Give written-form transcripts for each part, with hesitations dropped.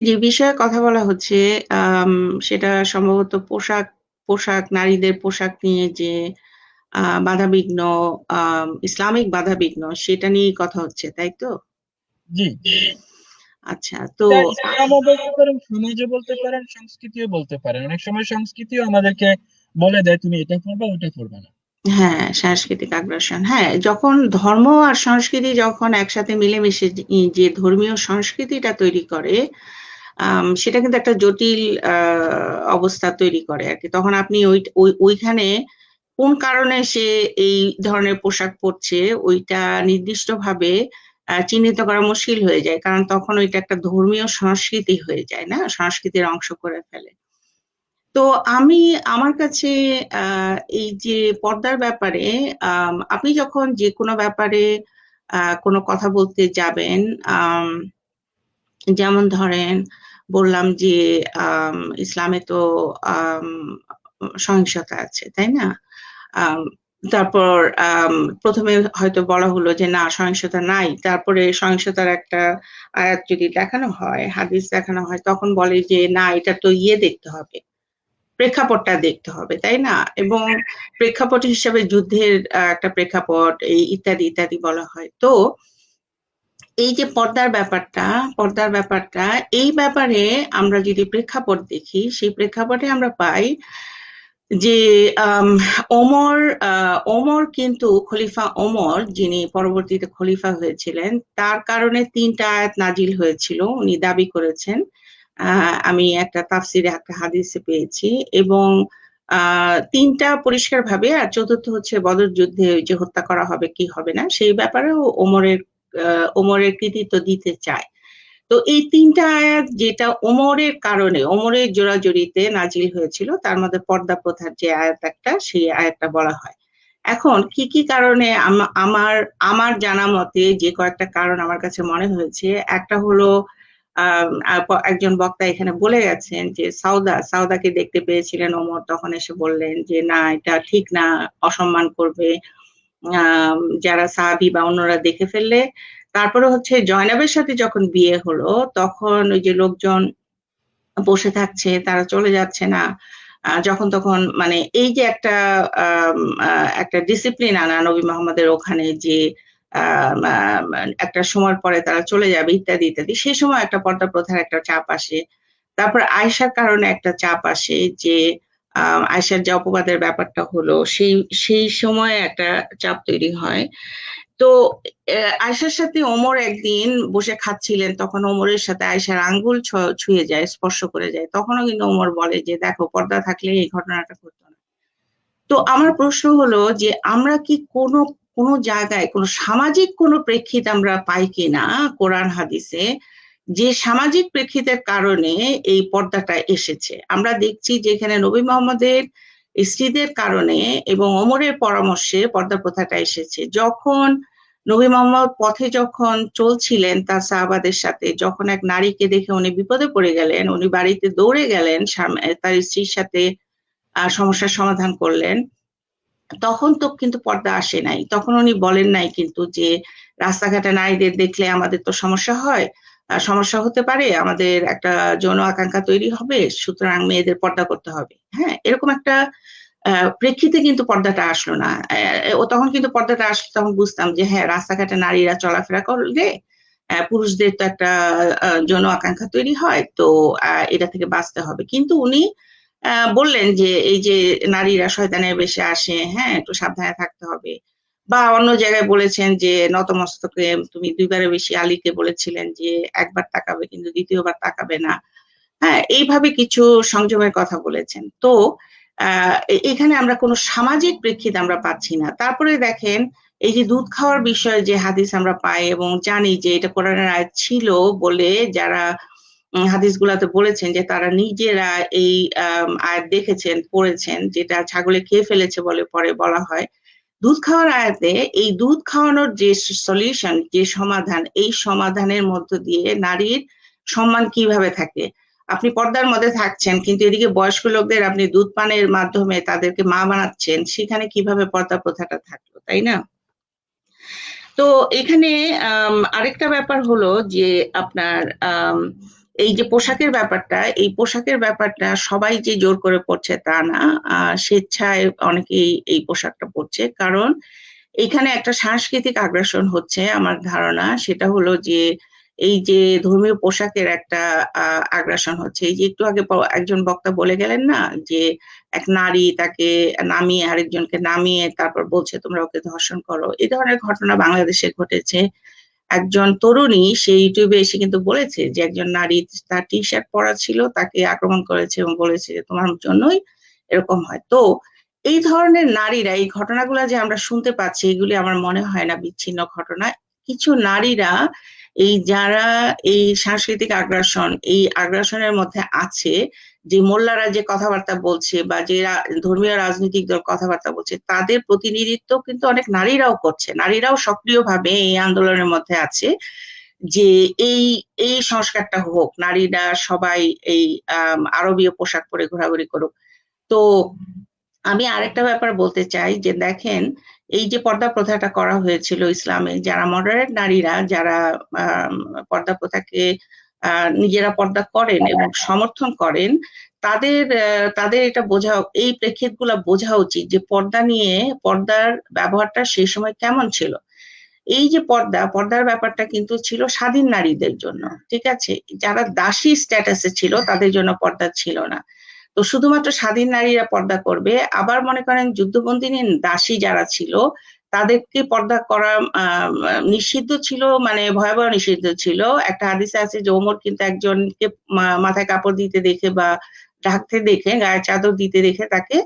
যে বিষয়ে কথা বলা হচ্ছে আম সেটা সম্ভবত পোশাক নারীদের পোশাক নিয়ে যে বাধাবিঘ্ন ইসলামিক বাধাবিঘ্ন সেটা নিয়েই কথা হচ্ছে, তাই তো? জি। আচ্ছা, তো এটা ইসলামও বলতে পারেন, সমাজও বলতে পারেন, সংস্কৃতিও বলতে পারেন। অনেক সময় সংস্কৃতিও আমাদেরকে বলে দেয় তুমি এটা করবা ওটা করবা না। হ্যাঁ, সাংস্কৃতিক আগ্রাসন। হ্যাঁ, যখন ধর্ম আর সংস্কৃতি যখন একসাথে মিলেমিশে যে ধর্মীয় সংস্কৃতিটা তৈরি করে, সেটা কিন্তু একটা জটিল আ অবস্থা তৈরি করে আরকি। তখন আপনি ওইখানে কোন কারণে সে এই ধরনের পোশাক পরছে, ওইটা নির্দিষ্টভাবে চিহ্নিত করা মুশকিল হয়ে যায়। কারণ তখন ওইটা একটা ধর্মীয় সংস্কৃতি হয়ে যায়, না? সংস্কৃতির অংশ করে ফেলে। তো আমি আমার কাছে আ এই যে পর্দার ব্যাপারে আপনি যখন যেকোনো ব্যাপারে কোনো কথা বলতে যাবেন, আম যেমন ধরেন বললাম যে আম ইসলামে তো আম সহিংসতা আছে, তাই না? আম তারপর ১ম এ হয়তো বলা হলো যে না সহিংসতা নাই। তারপরে সহিংসতার একটা আয়াত যদি দেখানো হয়, হাদিস দেখানো হয় তখন বলে যে না এটা তো দেখতে হবে। প্রেক্ষাপটটা দেখতে হবে, তাই না? এবং প্রেক্ষাপট হিসাবে যুদ্ধের একটা প্রেক্ষাপট ইত্যাদি, ইত্যাদি বলা হয়। তো এই যে পর্দার ব্যাপারটা এই ব্যাপারে আমরা যদি প্রেক্ষাপট দেখি, সেই প্রেক্ষাপটে আমরা পাই যে আম ওমর আ ওমর কিন্তু খলিফা ওমর যিনি পরবর্তীতে খলিফা হয়েছিলেন, তার কারণে ৩ টা আয়াত নাজিল হয়েছিল। উনি দাবি করেছেন। আ আমি একটা তাফসিরে একটা হাদিসে পেয়েছি এবং আ ৩ টা পরিষ্কারভাবে আর ৪র্থ হচ্ছে বদর যুদ্ধে ওই যে হত্যা করা হবে কি হবে না সেই ব্যাপারেও আ ওমরের কৃতিত্ব দিতে চায়। তো এই ৩ টা আয়াত যেটা ওমরের কারণে, ওমরের জোরাজুরিতে নাজিল হয়েছিল, তার মধ্যে পর্দা প্রথার যে আয়াত একটা, সেই আয়াতটা বলা হয়। এখন কি, কি কারণে আমার জানা মতে যে কয়েকটা কারণ আমার কাছে মনে হয়েছে, একটা হলো একজন বক্তা এখানে বলে গেছেন যে সাউদাকে দেখতে পেয়েছিলেন ওমর, তখন এসে বললেন যে, "না, এটা ঠিক না, অসম্মান করবে।" আম যারা সাহাবী বা অন্যরা দেখে ফেললে তারপরে হচ্ছে জয়নবের সাথে যখন বিয়ে হলো, তখন ওই যে লোকজন বসে থাকছে, তারা চলে যাচ্ছে না। যখন তখন মানে এই যে একটা আম আ একটা ডিসিপ্লিন আনা নবী মোহাম্মদের ওখানে যে আম আম একটা সময়ের পরে তারা চলে যাবে ইত্যাদি, ইত্যাদি। সেই সময় একটা পর্দা প্রথার একটা চাপ আসে। তারপর আয়েশার কারণে একটা চাপ আসে যে আয়েশার যে অপবাদের ব্যাপারটা হলো সেই সময়ে একটা চাপ তৈরি হয়। তো আয়েশার সাথে ওমর একদিন বসে খাচ্ছিলেন। তখন ওমরের সাথে আয়েশার আঙ্গুল ছুঁয়ে যায়, স্পর্শ করে যায়। তখনও কিন্তু ওমর বলে যে, "দেখো পর্দা থাকলে এই ঘটনাটা ঘটতো না।" তো আমার প্রশ্ন হলো যে আমরা কি কোন জায়গায় কোন সামাজিক কোন প্রেক্ষিত আমরা পাই কিনা কোরআন হাদিসে যে সামাজিক প্রেক্ষিতের কারণে এই পর্দাটা এসেছে। আমরা দেখছি যে এখানে নবী মোহাম্মদের স্ত্রীদের কারণে এবং ওমরের পরামর্শে পর্দা প্রথাটা এসেছে। যখন নবী মোহাম্মদ পথে যখন চলছিলেন তার সাহাবাদের সাথে, যখন এক নারীকে দেখে উনি বিপদে পড়ে গেলেন, উনি বাড়িতে দৌড়ে গেলেন তার স্ত্রীর সাথে সমস্যার সমাধান করলেন। তখন তো কিন্তু পর্দা আসে নাই। তখন উনি বলেন নাই কিন্তু যে, "রাস্তাঘাটে নারীদের দেখলে আমাদের তো সমস্যা হয়। সমস্যা হতে পারে। আমাদের একটা যৌন আকাঙ্খা তৈরি হবে। সুতরাং মেয়েদের পর্দা করতে হবে।" হ্যাঁ? এরকম একটা আ প্রেক্ষিতে কিন্তু পর্দাটা আসলো না। ও তখন কিন্তু পর্দাটা আসলে তখন বুঝতাম যে হ্যাঁ, রাস্তাঘাটে নারীরা চলাফেরা করলে পুরুষদের তো একটা যৌন আকাঙ্খা তৈরি হয়। তো এটা থেকে বাঁচতে হবে। কিন্তু উনি বললেন যে, "এই যে নারীরা শয়তানের বেশে আসে, হ্যাঁ? একটু সাবধানে থাকতে হবে।" বা অন্য জায়গায় বলেছেন যে, "নতমস্তকে তুমি ২ বারের বেশি আলীকে বলেছিলেন যে, ১ বার তাকাবে কিন্তু ২য় বার তাকাবে না।" হ্যাঁ? এইভাবে কিছু সংযমের কথা বলেছেন। তো আ এখানে আমরা কোন সামাজিক প্রেক্ষিত আমরা পাচ্ছি না। তারপরে দেখেন এই যে দুধ খাওয়ার বিষয়ে যে হাদিস আমরা পাই এবং জানি যে এটা কোরআনের আয়াত ছিল বলে যারা হাদিসগুলাতে বলেছেন যে তারা নিজেরা এই আয়াত দেখেছেন, পড়েছেন যেটা ছাগলে খেয়ে ফেলেছে বলে পরে বলা হয়। দুধ খাওয়ার আয়াতে এই দুধ খাওয়ানোর যে সলিউশন যে সমাধান, এই সমাধানের মধ্য দিয়ে নারীর সম্মান কিভাবে থাকে? আপনি পর্দার মধ্যে থাকছেন কিন্তু এদিকে বয়স্ক লোকদের আপনি দুধ পানের মাধ্যমে তাদেরকে মা বানাচ্ছেন, সেখানে কিভাবে পর্দা প্রথাটা থাকলো, তাই না? তো এখানে আরেকটা ব্যাপার হলো যে আপনার আম এই যে পোশাকের ব্যাপারটা, এই পোশাকের ব্যাপারটা সবাই যে জোর করে পড়ছে তা না, স্বেচ্ছায় অনেকেই এই পোশাকটা পরছে। কারণ এখানে একটা সাংস্কৃতিক আগ্রাসন হচ্ছে, আমার ধারণা সেটা হলো যে এই যে ধর্মীয় পোশাকের একটা আগ্রাসন হচ্ছে। এই যে একটু আগে একজন বক্তা বলে গেলেন না, যে এক নারী তাকে নামিয়ে আরেকজনকে নামিয়ে তারপর বলছে তোমরা ওকে ধর্ষণ করো, এই ধরনের ঘটনা বাংলাদেশে ঘটেছে। একজন তরুণী সে ইউটিউবে এসে কিন্তু বলেছে যে একজন নারী, তার টি শার্ট পরা ছিল, তাকে আক্রমণ করেছে এবং বলেছে যে তোমার জন্যই এরকম হয়। তো এই ধরনের নারীরা, এই ঘটনাগুলো যে আমরা শুনতে পাচ্ছি, এগুলি আমার মনে হয় না বিচ্ছিন্ন ঘটনা। কিছু নারীরা এই যারা এই সাংস্কৃতিক আগ্রাসন, এই আগ্রাসনের মধ্যে আছে, যে মোল্লারা যে কথাবার্তা বলছে বা যে ধর্মীয় রাজনৈতিক দল কথাবার্তা বলছে, তাদের প্রতিনিধিত্ব কিন্তু অনেক নারীরাও করছে, নারীরাও সক্রিয়ভাবে এই আন্দোলনের মধ্যে আছে যে এই এই সংস্কারটা হোক, নারীরা সবাই এই আরবীয় পোশাক পরে ঘোরাঘুরি করুক। তো আমি আরেকটা ব্যাপার বলতে চাই যে দেখেন, এই যে পর্দা প্রথাটা করা হয়েছিল ইসলামে, যারা মডারেট নারীরা, যারা আম, পর্দা প্রথাকে নিজেরা পর্দা করেন এবং সমর্থন করেন, তাদের এটা বোঝা, এই প্রেক্ষিতগুলো বোঝা উচিত যে পর্দা নিয়ে, পর্দার ব্যবহারটা সেই সময় কেমন ছিল। এই যে পর্দার ব্যাপারটা কিন্তু ছিল স্বাধীন নারীদের জন্য, ঠিক আছে? যারা দাসী স্ট্যাটাসে ছিল তাদের জন্য পর্দা ছিল না। তো শুধুমাত্র স্বাধীন নারীরা পর্দা করবে, আবার মনে করেন যুদ্ধবন্দিনী দাসী যারা ছিল তাদেরকে পর্দা করা নিষিদ্ধ ছিল, মানে ভয়াবহ নিষিদ্ধ ছিল। একটা হাদিসে আছে যে ওমর কিন্তু একজনকে মাথায় কাপড় দিতে দেখে বা ঢাকতে দেখে, গায়ে চাদর দিতে দেখে তাকে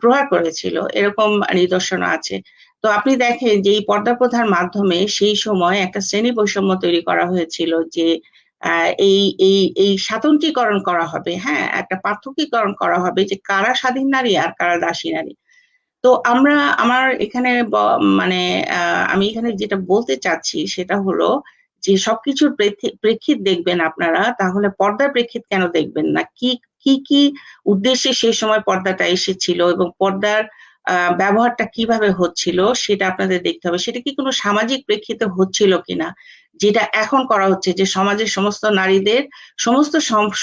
প্রহার করেছিল, এরকম নিদর্শন আছে। তো আপনি দেখেন যে এই পর্দা প্রথার মাধ্যমে সেই সময় একটা শ্রেণী বৈষম্য তৈরি করা হয়েছিল, যে এই এই এই স্বাতন্ত্রীকরণ করা হবে, হ্যাঁ, একটা পার্থক্যীকরণ করা হবে যে কারা স্বাধীন নারী আর কারা দাসী নারী। তো আমার এখানে মানে আমি এখানে যেটা বলতে চাচ্ছি সেটা হলো যে সবকিছুর প্রেক্ষিত দেখবেন আপনারা, তাহলে পর্দার প্রেক্ষিত কেন দেখবেন না? কি কি কি উদ্দেশ্যে সেই সময় পর্দাটা এসেছিল এবং পর্দার ব্যবহারটা কিভাবে হচ্ছিল সেটা আপনাদের দেখতে হবে। সেটা কি কোনো সামাজিক প্রেক্ষিতে হচ্ছিল কিনা, যেটা এখন করা হচ্ছে, যে সমাজের সমস্ত নারীদের সমস্ত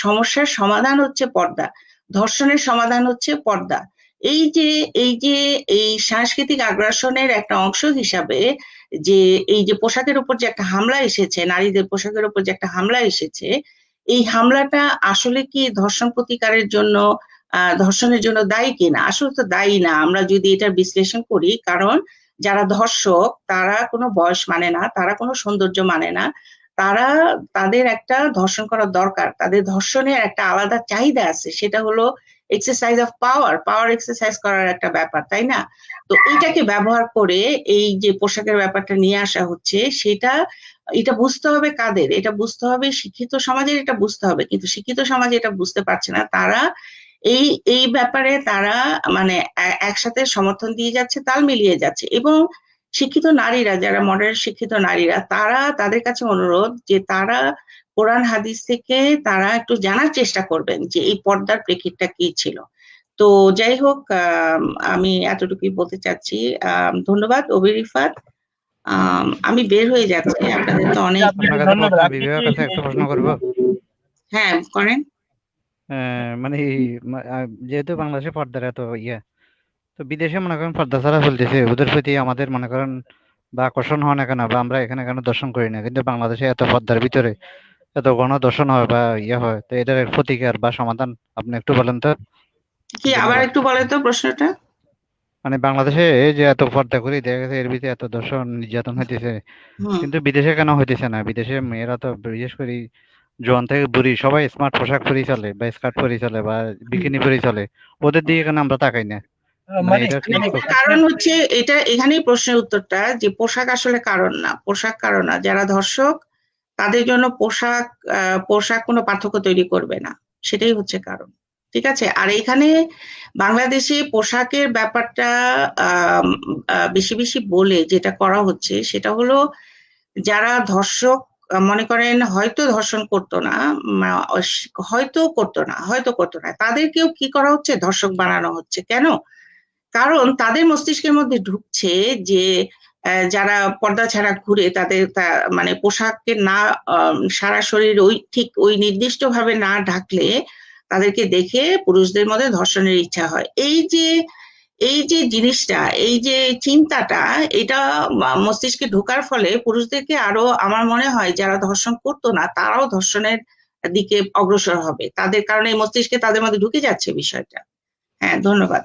সমস্যার সমাধান হচ্ছে পর্দা, ধর্ষণের সমাধান হচ্ছে পর্দা। এই যে এই যে এই সাংস্কৃতিক আগ্রাসনের একটা অংশ হিসাবে যে এই যে পোশাকের উপর যে একটা হামলা এসেছে, নারীদের পোশাকের উপর যে একটা হামলা এসেছে, এই হামলাটা আসলে কি ধর্ষণ প্রতিকারের জন্য, ধর্ষণের জন্য দায়ী কিনা? আসলে তো দায়ী না আমরা যদি এটার বিশ্লেষণ করি। কারণ যারা ধর্ষক তারা কোনো বয়স মানে না, তারা কোনো সৌন্দর্য মানে না, তারা, তাদের একটা ধর্ষণ করা দরকার, তাদের ধর্ষণের একটা আলাদা চাহিদা আছে, সেটা হলো exercise of power, power exercise করার একটা ব্যাপার, তাই না? তো এটাকে ব্যবহার করে এই যে পোশাকের ব্যাপারটা নিয়ে আসা হচ্ছে, এটা বুঝতে হবে কাদের, এটা বুঝতে হবে শিক্ষিত সমাজের, এটা বুঝতে হবে। কিন্তু শিক্ষিত সমাজ এটা বুঝতে পারছে না, তারা এই এই ব্যাপারে তারা মানে একসাথে সমর্থন দিয়ে যাচ্ছে, তাল মিলিয়ে যাচ্ছে। এবং শিক্ষিত নারীরা, যারা মডারেট শিক্ষিত নারীরা, তাদের কাছে অনুরোধ যে তারা কোরআন হাদিস থেকে তারা একটু জানার চেষ্টা করবেন যে এই পর্দার প্রেক্ষিতটা কি ছিল। তো যাই হোক, আমি এতটুকুই বলতে চাচ্ছি। ধন্যবাদ অবিরিফাত। আমি বের হয়ে যাচ্ছি, আপনাদের তো অনেক। আপনাকে আপনার কাছে ধন্যবাদ। প্রশ্ন, আপনি বিবেকের কি কাছে একটা প্রশ্ন করব। হ্যাঁ, করেন। মানে যেহেতু বাংলাদেশে পর্দার এত তো বিদেশে মনে করেন পর্দা ছাড়া চলতেছে, ওদের প্রতি আমাদের মনে করেন বা আকর্ষণ হয় না কেন, বা আমরা এখানে কেন দর্শন করি না, কিন্তু বাংলাদেশে এত পর্দার ভিতরে এত গণদর্শন হয় বা হয়, তো এটার প্রতিকার বা সমাধান আপনি একটু বলেন তো। কি আবার ধন্যবাদ। একটু বলেন তো প্রশ্নটা। মানে বাংলাদেশে এই যে এত পর্দা করি দেখা গেছে এর ভিতরে এত দর্শন নির্যাতন হইতেছে, হুম। কিন্তু বিদেশে কেন হইতেছে না? বিদেশে মেয়েরা তো বিশেষ করে জোয়ান থেকে বুড়ি সবাই স্মার্ট পোশাক পরেই চলে বা স্কার্ট পরেই চলে বা বিকিনি পরেই চলে, ওদের দিকে কেন আমরা তাকাই না? মানে মানে এটা কি এখানে কারণ হচ্ছে, এটা এখানেই প্রশ্নের উত্তরটা, যে পোশাক আসলে কারণ না, পোশাক কারণ না। যারা ধর্ষক তাদের জন্য পোশাক কোনো পার্থক্য তৈরি করবে না, সেটাই হচ্ছে কারণ। ঠিক আছে। আর এখানে বাংলাদেশে পোশাকের ব্যাপারটা আম, বেশি বেশি বলে যেটা করা হচ্ছে সেটা হলো, যারা ধর্ষক মনে করেন হয়তো ধর্ষণ করতো না, হয়তো করতো না, তাদেরকেও কি করা হচ্ছে, ধর্ষক বানানো হচ্ছে। কেন? কারণ তাদের মস্তিষ্কের মধ্যে ঢুকছে যে যারা পর্দা ছাড়া ঘুরে তাদের মানে পোশাককে না সারা শরীর ঠিক ওই নির্দিষ্টভাবে না ঢাকলে তাদেরকে দেখে পুরুষদের মধ্যে ধর্ষণের ইচ্ছা হয়। এই যে জিনিসটা, এই যে চিন্তাটা, এটা মস্তিষ্কে ঢোকার ফলে পুরুষদেরকে আরো, আমার মনে হয় যারা ধর্ষণ করতো না তারাও ধর্ষণের দিকে অগ্রসর হবে, তাদের কারণে এই মস্তিষ্কে তাদের মধ্যে ঢুকে যাচ্ছে বিষয়টা। হ্যাঁ, ধন্যবাদ।